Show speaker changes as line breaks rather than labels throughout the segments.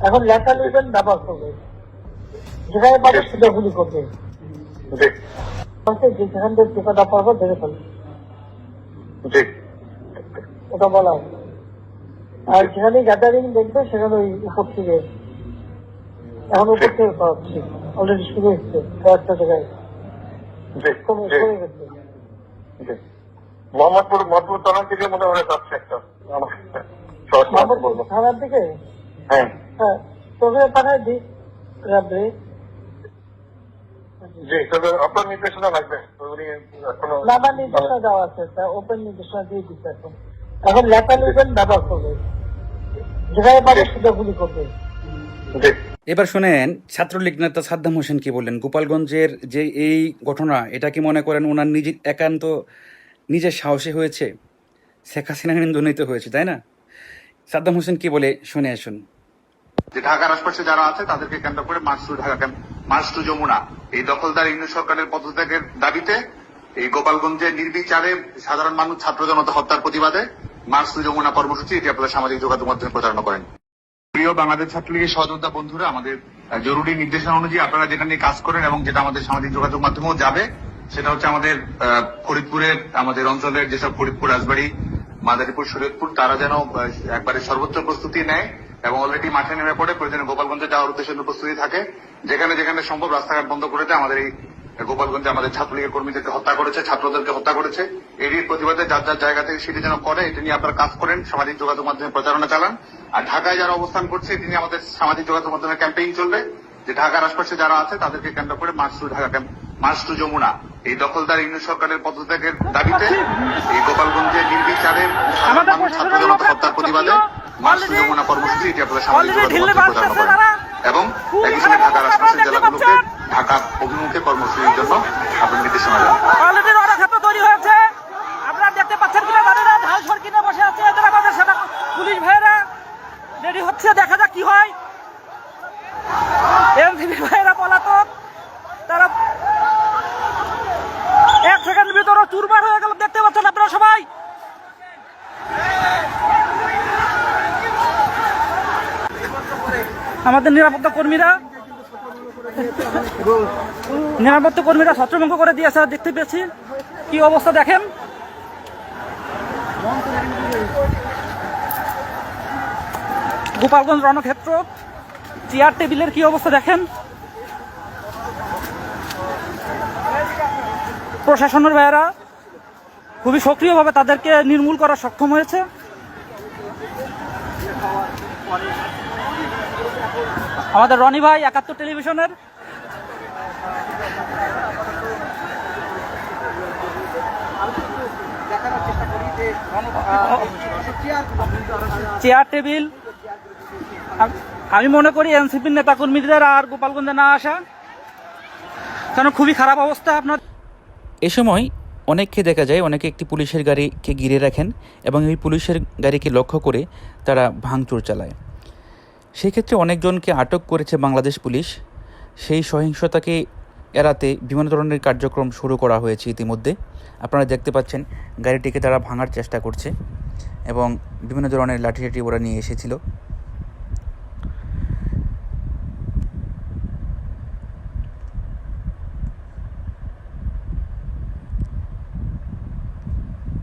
এখন লেখা লিখবেন ব্যবহার করবে, যেখানে পাবে সেটা গুলি করবে, যেখান থেকে টিকাটা পারবো ধরে ফেলবে, ওটা বলা। আর যেখানে গ্যাদারিং দেখবে সেখানে ওই উপর থেকে, এখন উপর থেকে পাচ্ছি অলরেডি শুরু হচ্ছে কয়েকটা জায়গায় কমে গেছে।
মোহাম্মদপুর থানার দিকে মনে হয় যাচ্ছে একটা
থানার দিকে।
হ্যাঁ
হ্যাঁ, তবে পাঠায় দিই রাত্রে।
জি, তবে আপনার নির্দেশনা লাগবে।
না, আমার নির্দেশনা দেওয়া আছে, ওপেন নির্দেশনা দিয়ে দিচ্ছে। এখন লেখা লিখবেন ব্যবহার করবে, যেখানে পাবে সেটা গুলি করবে।
এবার শুনেন ছাত্রলীগ নেতা সাদ্দাম হোসেন কি বললেন। গোপালগঞ্জের যে এই ঘটনা, এটা কি মনে করেন ওনার নিজের সাহসে হয়েছে, শেখ হাসিনা নিন্দনীতে হয়েছে, তাই না? সাদ্দাম হোসেন কি বলে শুনে আসুন।
যে ঢাকার আশপাশে যারা আছে তাদেরকে কেন্দ্র করে march to Dhaka camp, march to Jamuna, এই দখলদার ইউনিট সরকারের পদত্যাগের দাবিতে এই গোপালগঞ্জে নির্বিচারে সাধারণ মানুষ ছাত্র জনতা হত্যার প্রতিবাদে মার্চ টু যমুনা কর্মসূচি, এটি আপনারা সামাজিক যোগাযোগ মাধ্যমে প্রচারণা করেন। প্রিয় বাংলাদেশ ছাত্রলীগের সহযোদ্ধা বন্ধুরা, আমাদের জরুরি নির্দেশনা অনুযায়ী আপনারা যেখানে কাজ করেন এবং যেটা আমাদের সামাজিক যোগাযোগ মাধ্যমেও যাবে, সেটা হচ্ছে আমাদের ফরিদপুরের, আমাদের অঞ্চলের যেসব ফরিদপুর, রাজবাড়ী, মাদারীপুর, শরীয়তপুর, তারা যেন একবারে সর্বোচ্চ প্রস্তুতি নেয় এবং অলরেডি মাঠে নেমে পড়ে প্রয়োজনে গোপালগঞ্জে যাওয়ার উদ্দেশ্যে প্রস্তুতি থাকে। যেখানে যেখানে সম্ভব রাস্তাঘাট বন্ধ করে দেয়। আমাদের এই গোপালগঞ্জে আমাদের ছাত্রলীগের কর্মীদেরকে হত্যা করেছে, ছাত্রদেরকে হত্যা করেছে, এরই প্রতিবাদে যার যার জায়গা থেকে সেটি যেন করে, এটা নিয়ে আপনারা কাজ করেন, সামাজিক যোগাযোগ মাধ্যমে প্রচারণা চালান। আর ঢাকায় যারা অবস্থান করছে, এটি নিয়ে আমাদের সামাজিক যোগাযোগ মাধ্যমে ক্যাম্পেইন চলবে, যে ঢাকার আশপাশে যারা আছে তাদেরকে কেন্দ্র করে march to Dhaka camp, march to Jamuna, এই দখলদার ইউনিট সরকারের পদত্যাগের দাবিতে এই গোপালগঞ্জে নির্বিচারে সাধারণ মানুষ ছাত্র জনতা হত্যার প্রতিবাদে মার্চ টু যমুনা কর্মসূচি, এটি আপনারা সামাজিক যোগাযোগ মাধ্যমে প্রচারণা করেন এবং একই সঙ্গে ঢাকার আশপাশের জেলাগুলোকে ঢাকা অভিমুখে কর্মসূচির জন্য আপনার নির্দেশনা দেন।
অলরেডি রণক্ষেত্র তৈরি হয়েছে, আপনারা দেখতে পাচ্ছেন কিনা জানি না। ঢাল সর কিনে বসে আছে, এদের আমাদের সেনা পুলিশ ভাইয়েরা রেডি হচ্ছে, দেখা যাক কি হয়। এনসিপি ভাইয়েরা পলাতক, তারা এক সেকেন্ডের ভিতরে চুরমার হয়ে গেল, দেখতে পাচ্ছেন আপনারা সবাই। আমাদের নিরাপত্তা কর্মীরা ছত্রভঙ্গ করে দিয়েছে, দেখতে পেয়েছি কি অবস্থা দেখেন। গোপালগঞ্জ রণক্ষেত্র, চেয়ার টেবিলের কি অবস্থা দেখেন। প্রশাসনের ভাইয়েরা খুবই সক্রিয়ভাবে তাদেরকে নির্মূল করা সক্ষম হয়েছে। আমাদের রনি ভাই ৭১ টেলিভিশনের চেয়ার টেবিল, আমি মনে করি এনসিপির নেতাকর্মীদের আর গোপালগঞ্জে না আসা, কারণ খুবই খারাপ অবস্থা। আপনার
এ সময় অনেককে দেখা যায়, অনেকে একটি পুলিশের গাড়িকে ঘিরে রাখেন এবং এই পুলিশের গাড়িকে লক্ষ্য করে তারা ভাঙচুর চালায়। সেই ক্ষেত্রে অনেকজনকে আটক করেছে বাংলাদেশ পুলিশ। সেই সহিংসতাকে এড়াতে বিভিন্ন ধরনের কার্যক্রম শুরু করা হয়েছে ইতিমধ্যে। আপনারা দেখতে পাচ্ছেন গাড়িটিকে তারা ভাঙার চেষ্টা করছে এবং বিভিন্ন ধরনের লাঠিটাঠি ওরা নিয়ে এসেছিল।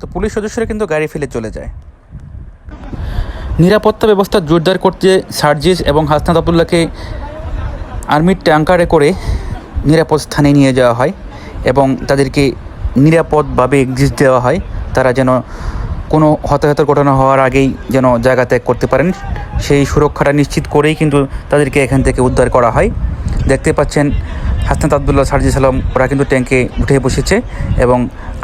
তো পুলিশ সদস্যরা কিন্তু গাড়ি ফেলে চলে যায়। নিরাপত্তা ব্যবস্থা জোরদার করতে সার্জিস এবং হাসনাত আবদুল্লাহকে আর্মির ট্যাঙ্কারে করে নিরাপদ স্থানে নিয়ে যাওয়া হয় এবং তাদেরকে নিরাপদভাবে এক্সিট দেওয়া হয়, তারা যেন কোনো হতাহতের ঘটনা হওয়ার আগেই যেন জায়গা ত্যাগ করতে পারেন। সেই সুরক্ষাটা নিশ্চিত করেই কিন্তু তাদেরকে এখান থেকে উদ্ধার করা হয়। দেখতে পাচ্ছেন হাসনাত আবদুল্লাহ, সার্জিস আলম, ওরা কিন্তু ট্যাঙ্কে উঠে বসেছে এবং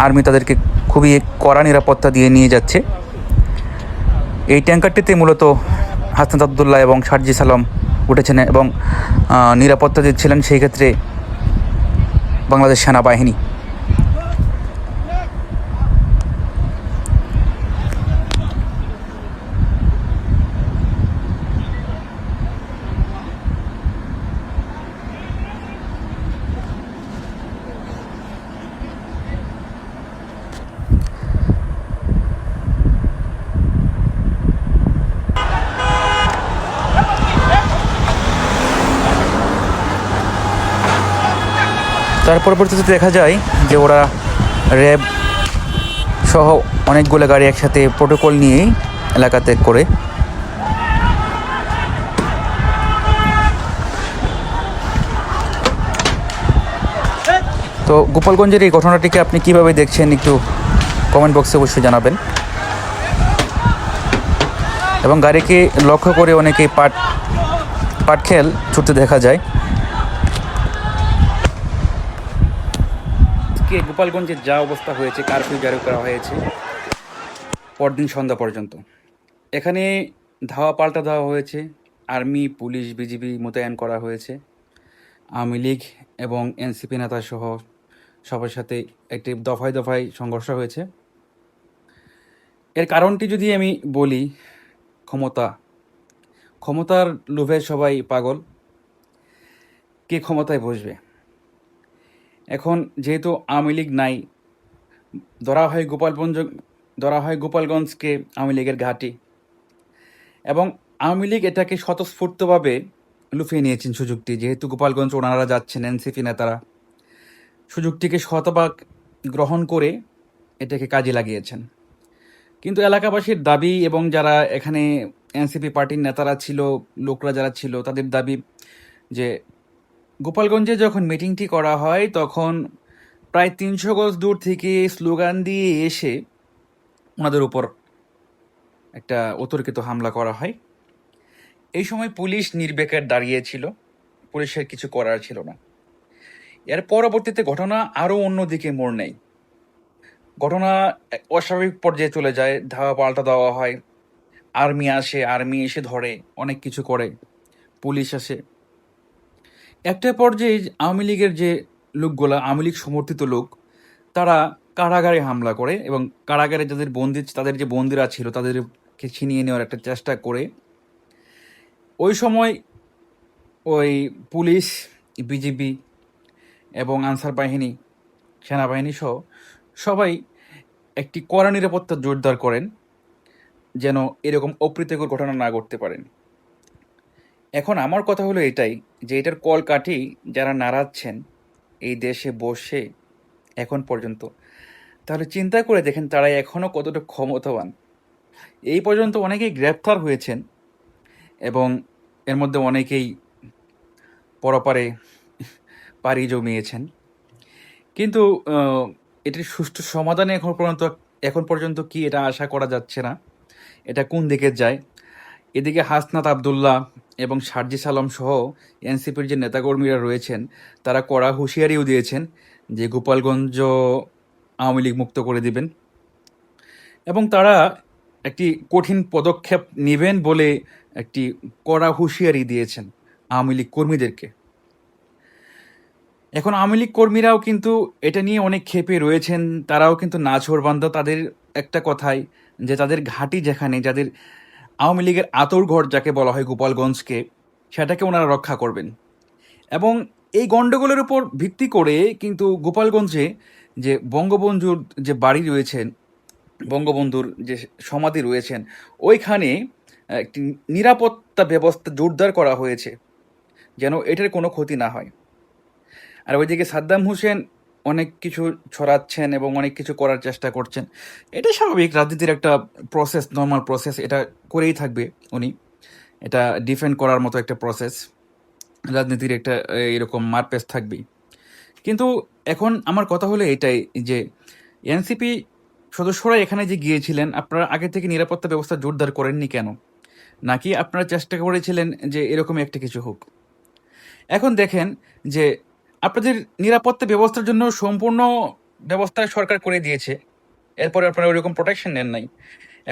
আর্মি তাদেরকে খুবই কড়া নিরাপত্তা দিয়ে নিয়ে যাচ্ছে। এই ট্যাঙ্কারটিতে মূলত হাসনাত আবদুল্লাহ এবং সার্জিস আলম উঠেছেন এবং নিরাপত্তা দিচ্ছিলেন সেই ক্ষেত্রে বাংলাদেশ সেনাবাহিনী। তার পরবর্তীতে দেখা যায় যে ওরা র্যাব সহ অনেকগুলো গাড়ি একসাথে প্রোটোকল নিয়েই এলাকা ত্যাগ করে। তো গোপালগঞ্জের এই ঘটনাটিকে আপনি কিভাবে দেখছেন একটু কমেন্ট বক্সে অবশ্যই জানাবেন। এবং গাড়িকে লক্ষ্য করে অনেকেই পাটখেল ছুটতে দেখা যায়। আজকে গোপালগঞ্জের যা অবস্থা হয়েছে, কারফিউ জারি করা হয়েছে পরদিন সন্ধ্যা পর্যন্ত। এখানে ধাওয়া পাল্টা দেওয়া হয়েছে, আর্মি, পুলিশ, বিজিবি মোতায়েন করা হয়েছে। আওয়ামী লীগ এবং এনসিপি নেতা সহ সবার সাথে একটি দফায় দফায় সংঘর্ষ হয়েছে। এর কারণটি যদি আমি বলি, ক্ষমতার লোভে সবাই পাগল। কে ক্ষমতায় বসবে? এখন যেহেতু আওয়ামী লীগ নাই, ধরা হয় গোপালগঞ্জকে আওয়ামী লীগের ঘাঁটি, এবং আওয়ামী লীগ এটাকে স্বতঃস্ফূর্তভাবে লুফিয়ে নিয়েছেন সুযোগটি। যেহেতু গোপালগঞ্জ ওনারা যাচ্ছেন, এনসিপি নেতারা সুযোগটিকে শতভাগ গ্রহণ করে এটাকে কাজে লাগিয়েছেন। কিন্তু এলাকাবাসীর দাবি এবং যারা এখানে এনসিপি পার্টির নেতারা ছিল, লোকরা যারা ছিল, তাদের দাবি যে গোপালগঞ্জে যখন মিটিংটি করা হয় তখন প্রায় 300 গজ দূর থেকে স্লোগান দিয়ে এসে ওনাদের উপর একটা অতর্কিত হামলা করা হয়। এই সময় পুলিশ নির্বিকার দাঁড়িয়েছিল, পুলিশের কিছু করার ছিল না। এর পরবর্তীতে ঘটনা আরও অন্যদিকে মোড় নেয়। ঘটনা অস্বাভাবিক পর্যায়ে চলে যায়, ধাওয়া পাল্টা দেওয়া হয়, আর্মি এসে ধরে, অনেক কিছু করে, পুলিশ আসে। একটা পর্যায়ে আওয়ামী লীগের যে লোকগুলা, আওয়ামী লীগ সমর্থিত লোক, তারা কারাগারে হামলা করে এবং কারাগারে তাদের যে বন্দিরা ছিল তাদেরকে ছিনিয়ে নেওয়ার একটা চেষ্টা করে। ওই সময় ওই পুলিশ, বিজিবি এবং আনসার বাহিনী, সেনাবাহিনী সহ সবাই একটি কড়া নিরাপত্তা জোরদার করেন যেন এরকম অপ্রীতিকর ঘটনা না ঘটতে পারেন। এখন আমার কথা হলো এটাই, যে এটার কলকাঠি যারা নাড়াচ্ছেন এই দেশে বসে এখন পর্যন্ত, তাহলে চিন্তা করে দেখেন তারা এখনও কতটা ক্ষমতাবান। এই পর্যন্ত অনেকেই গ্রেপ্তার হয়েছেন এবং এর মধ্যে অনেকেই পরপারে পাড়ি জমিয়েছেন। কিন্তু এটির সুষ্ঠু সমাধানে এখন পর্যন্ত কি এটা আশা করা যাচ্ছে না। এটা কোন দিকে যায়? এদিকে হাসনাত আবদুল্লাহ এবং সার্জিস আলম সহ এনসিপির যে নেতাকর্মীরা রয়েছেন তারা কড়া হুঁশিয়ারিও দিয়েছেন যে গোপালগঞ্জ আওয়ামী লীগ মুক্ত করে দিবেন, এবং তারা একটি কঠিন পদক্ষেপ নেবেন বলে একটি কড়া হুঁশিয়ারি দিয়েছেন আওয়ামী লীগ কর্মীদেরকে। এখন আওয়ামী লীগ কর্মীরাও কিন্তু এটা নিয়ে অনেক ক্ষেপে রয়েছেন, তারাও কিন্তু নাছোড়বান্দা। তাদের একটা কথাই যে তাদের ঘাঁটি যেখানে, যাদের আওয়ামী লীগের আঁতরঘর যাকে বলা হয় গোপালগঞ্জকে, সেটাকে ওনারা রক্ষা করবেন। এবং এই গণ্ডগোলের উপর ভিত্তি করে কিন্তু গোপালগঞ্জে যে বঙ্গবন্ধুর যে বাড়ি রয়েছেন, বঙ্গবন্ধুর যে সমাধি রয়েছেন, ওইখানে একটি নিরাপত্তা ব্যবস্থা জোরদার করা হয়েছে যেন এটার কোনো ক্ষতি না হয়। আর ওইদিকে সাদ্দাম হোসেন অনেক কিছু ছড়াচ্ছেন এবং অনেক কিছু করার চেষ্টা করছেন। এটা স্বাভাবিক, রাজনীতির একটা প্রসেস, নর্মাল প্রসেস, এটা করেই থাকবে উনি। এটা ডিফেন্ড করার মতো একটা প্রসেস, রাজনীতির একটা এরকম মারপেচ থাকবেই। কিন্তু এখন আমার কথা হলো এটাই যে এনসিপি সদস্যরা এখানে যে গিয়েছিলেন, আপনারা আগে থেকে নিরাপত্তা ব্যবস্থা জোরদার করেননি কেন? নাকি আপনারা চেষ্টা করেছিলেন যে এরকমই একটা কিছু হোক? এখন দেখেন যে আপনাদের নিরাপত্তা ব্যবস্থার জন্য সম্পূর্ণ ব্যবস্থা সরকার করে দিয়েছে, এরপরে আপনারা ওইরকম প্রোটেকশন নেন নাই।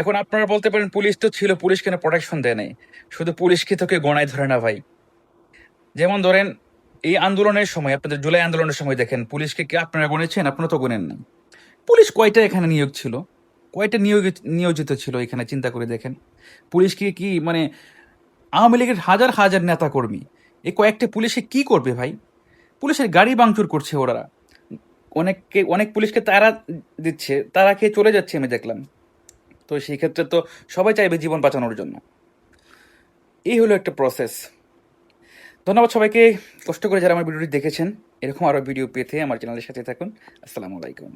এখন আপনারা বলতে পারেন পুলিশ তো ছিল, পুলিশ কেন প্রোটেকশন দেয় নাই? শুধু পুলিশকে তোকে গোনায় ধরে না ভাই। যেমন ধরেন এই আন্দোলনের সময়, আপনাদের জুলাই আন্দোলনের সময় দেখেন পুলিশকে কি আপনারা গুনেছেন? আপনারা তো গুনেন না। পুলিশ কয়টা এখানে নিয়োগ ছিল, কয়টা নিয়োজিত ছিল এখানে চিন্তা করে দেখেন। পুলিশকে কি মানে আওয়ামী লীগের হাজার হাজার নেতা কর্মী, এই কয়েকটা পুলিশে কি করবে ভাই? পুলিশের গাড়ি ভাঙচুর করছে ওরা, অনেক পুলিশকে তারা দিচ্ছে, তারা খেয়ে চলে যাচ্ছে আমি দেখলাম। তো সেই ক্ষেত্রে তো সবাই চাইবে জীবন বাঁচানোর জন্য। এই হলো একটা প্রসেস। ধন্যবাদ সবাইকে কষ্ট করে যারা আমার ভিডিওটি দেখেছেন। এরকম আরও ভিডিও পেতে আমার চ্যানেলের সাথে থাকুন। আসসালামু আলাইকুম।